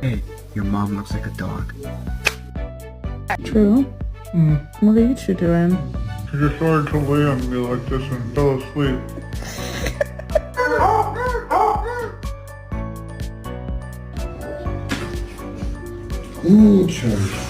Hey, your mom looks like a dog. True. What are you two doing? She just started to lay on me like this and fell asleep. Ooh, Charlie.